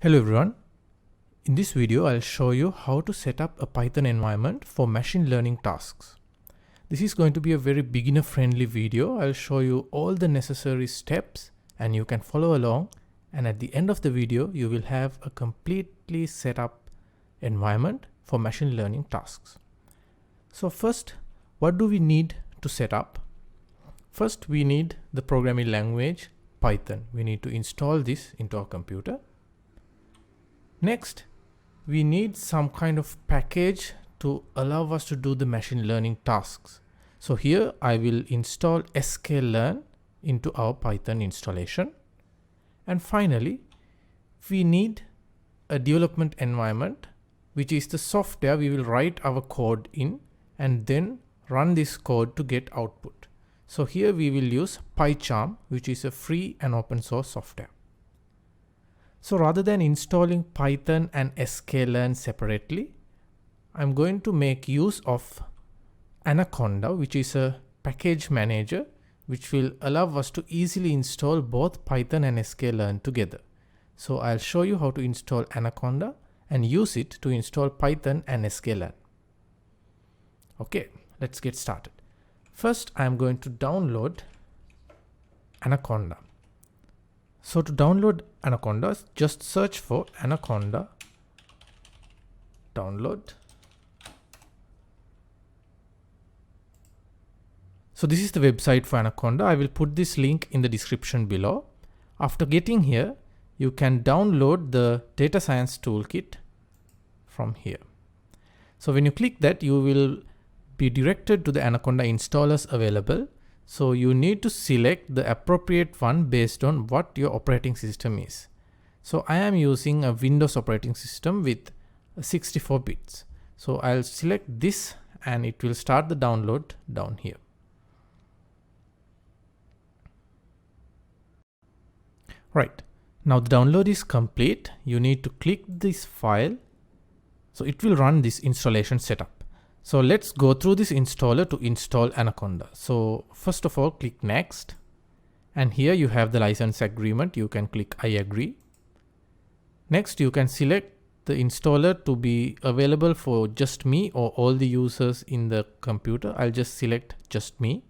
Hello everyone. In this video, I'll show you how to set up a Python environment for machine learning tasks. This is going to be a very beginner friendly video. I'll show you all the necessary steps and you can follow along. And at the end of the video, you will have a completely set up environment for machine learning tasks. So first, what do we need to set up? First, we need the programming language Python. We need to install this into our computer. Next, we need some kind of package to allow us to do the machine learning tasks. So here I will install Sklearn into our Python installation. And finally, we need a development environment, which is the software we will write our code in and then run this code to get output. So here we will use PyCharm, which is a free and open source software. So rather than installing Python and Sklearn separately, I'm going to make use of Anaconda, which is a package manager, which will allow us to easily install both Python and Sklearn together. So I'll show you how to install Anaconda and use it to install Python and Sklearn. Okay, let's get started. First, I'm going to download Anaconda. So to download Anaconda, just search for Anaconda download. So this is the website for Anaconda. I will put this link in the description below. After getting here, you can download the data science toolkit from here. So when you click that, you will be directed to the Anaconda installers available. So you need to select the appropriate one based on what your operating system is. So I am using a Windows operating system with 64 bits. So I'll select this and it will start the download down here. Right, now the download is complete. You need to click this file. So it will run this installation setup. So let's go through this installer to install Anaconda. So first of all, click next. And here you have the license agreement. You can click I agree. Next, you can select the installer to be available for just me or all the users in the computer. I'll just select just me.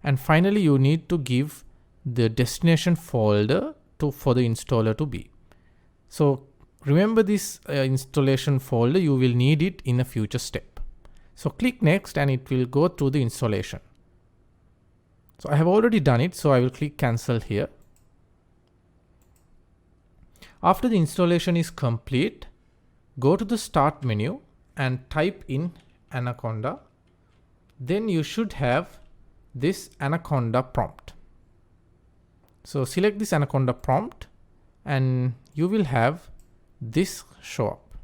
And finally, you need to give the destination folder for the installer to be. So remember this installation folder, you will need it in a future step. So click next and it will go through the installation. So I have already done it, so I will click cancel here. After the installation is complete, go to the start menu and type in Anaconda. Then you should have this Anaconda prompt. So select this Anaconda prompt and you will have this show up.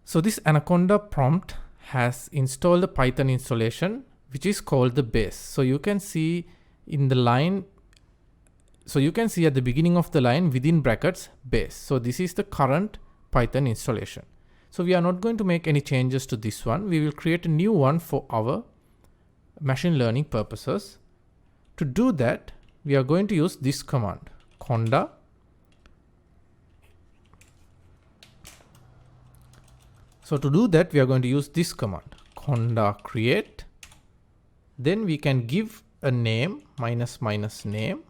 So this Anaconda prompt has installed the Python installation, which is called the base. So you can see in the line, so you can see at the beginning of the line within brackets base. So this is the current Python installation. So we are not going to make any changes to this one. We will create a new one for our machine learning purposes. To do that, we are going to use this command, conda. So to do that, we are going to use this command, conda create. Then we can give a name, minus name.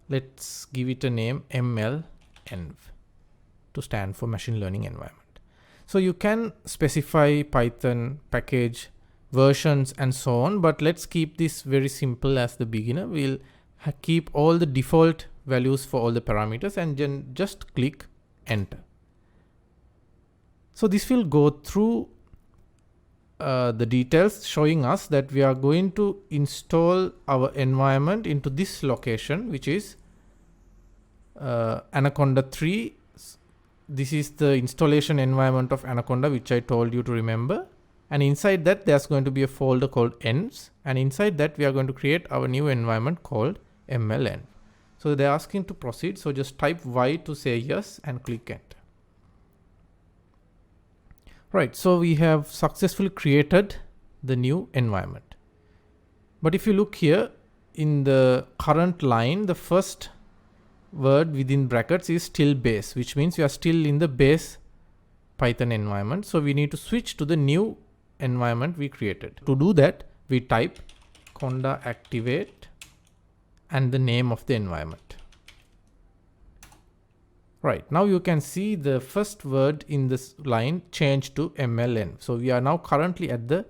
Let's give it a name mlenv to stand for machine learning environment. So you can specify Python package versions and so on, but let's keep this very simple as the beginner. We'll keep all the default values for all the parameters and then just click enter. So this will go through the details showing us that we are going to install our environment into this location, which is Anaconda 3. This is the installation environment of Anaconda, which I told you to remember. And inside that, there's going to be a folder called env. And inside that, we are going to create our new environment called mlenv. So they're asking to proceed. So just type Y to say yes and click enter. Right, so we have successfully created the new environment. But if you look here in the current line, the first word within brackets is still base, which means we are still in the base Python environment. So we need to switch to the new environment we created. To do that, we type conda activate and the name of the environment. Right, now you can see the first word in this line changed to MLN. So we are now currently at the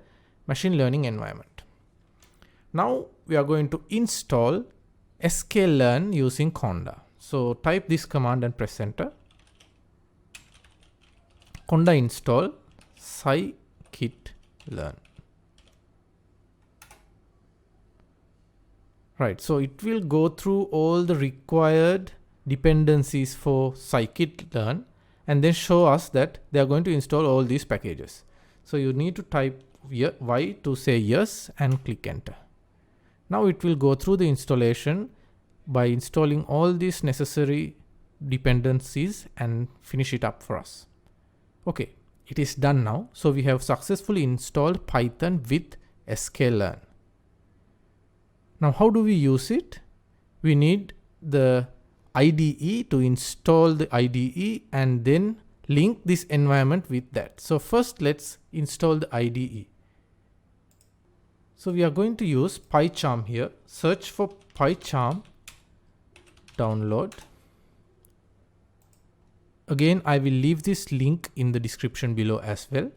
machine learning environment. Now we are going to install Sklearn using Conda. So type this command and press enter. Conda install scikit-learn. Right, so it will go through all the required dependencies for scikit-learn and then show us that they are going to install all these packages. So you need to type Y to say yes and click enter. Now it will go through the installation by installing all these necessary dependencies and finish it up for us. Okay, it is done now. So we have successfully installed Python with Sklearn. Now how do we use it? We need the IDE to install the IDE and then link this environment with that. So first let's install the IDE. So we are going to use PyCharm here. Search for PyCharm, download. Again, I will leave this link in the description below as well.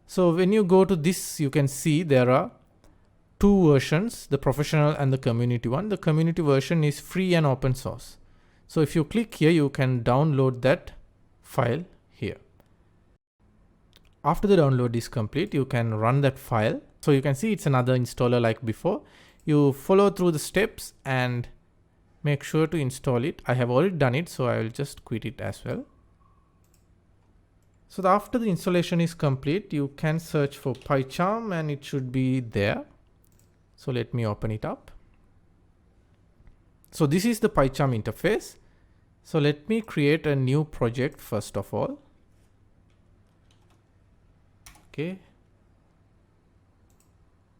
So when you go to this, you can see there are two versions, the professional and the community one. The community version is free and open source. So if you click here, you can download that file here. After the download is complete, you can run that file. So you can see it's another installer like before. You follow through the steps and make sure to install it. I have already done it, so I will just quit it as well. So after the installation is complete, you can search for PyCharm and it should be there. So let me open it up. So this is the PyCharm interface. So let me create a new project first of all. Okay.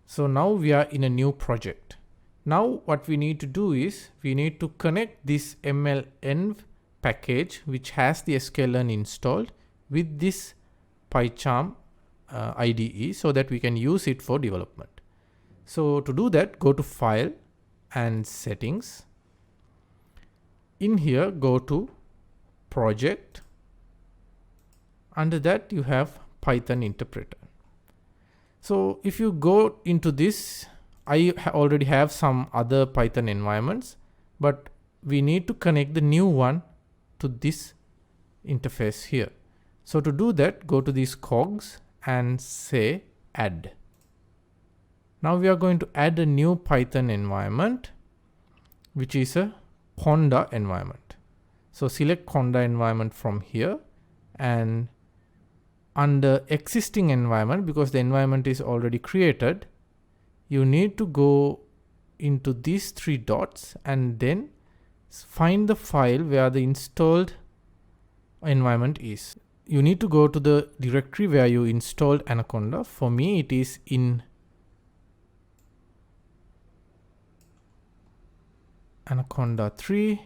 So now we are in a new project. Now what we need to do is we need to connect this MLenv package which has the Sklearn installed with this PyCharm IDE so that we can use it for development. So to do that, go to File and Settings. In here, go to Project. Under that, you have Python interpreter. So if you go into this, I already have some other Python environments, but we need to connect the new one to this interface here. So to do that, go to these cogs and say add. Now we are going to add a new Python environment, which is a Conda environment. So select Conda environment from here, and under existing environment, because the environment is already created, you need to go into these three dots and then find the file where the installed environment is. You need to go to the directory where you installed Anaconda. For me, it is in Anaconda 3.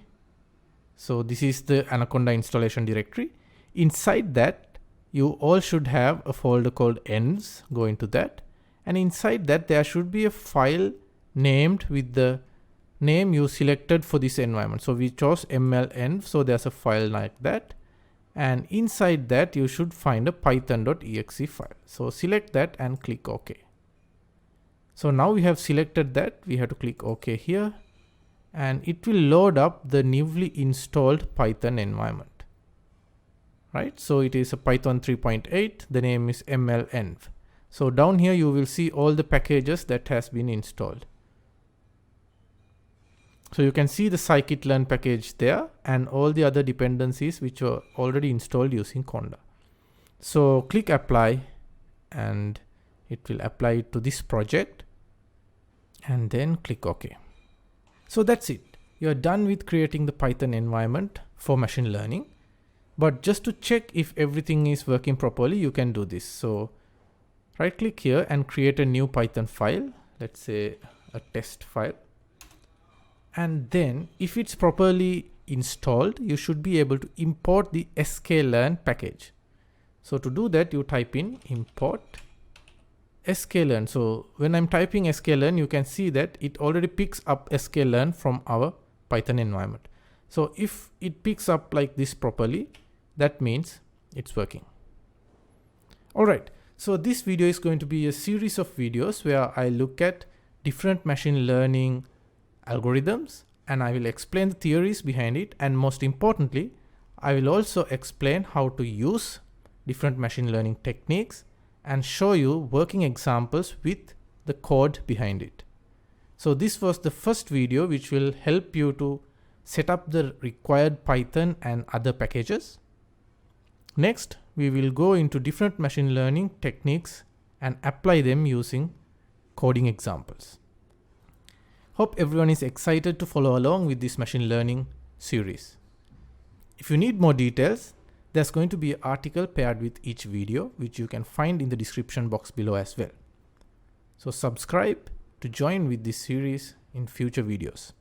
So this is the Anaconda installation directory. Inside that, you all should have a folder called ends. Go into that, and inside that there should be a file named with the name you selected for this environment. So we chose MLenv, so there's a file like that, and inside that you should find a python.exe file. So select that and click OK. So now we have selected that, we have to click OK here, and it will load up the newly installed Python environment. Right, so it is a Python 3.8, the name is MLenv. So down here you will see all the packages that has been installed. So you can see the scikit-learn package there and all the other dependencies which were already installed using Conda. So click apply and it will apply it to this project, and then click OK. So that's it. You are done with creating the Python environment for machine learning. But just to check if everything is working properly, you can do this. So right click here and create a new Python file. Let's say a test file. And then if it's properly installed, you should be able to import the Sklearn package. So to do that, you type in import Sklearn. So when I'm typing Sklearn, you can see that it already picks up Sklearn from our Python environment. So if it picks up like this properly, that means it's working. Alright, so this video is going to be a series of videos where I look at different machine learning algorithms, and I will explain the theories behind it, and most importantly, I will also explain how to use different machine learning techniques and show you working examples with the code behind it. So this was the first video which will help you to set up the required Python and other packages. Next, we will go into different machine learning techniques and apply them using coding examples. Hope everyone is excited to follow along with this machine learning series. If you need more details, there's going to be an article paired with each video, which you can find in the description box below as well. So subscribe to join with this series in future videos.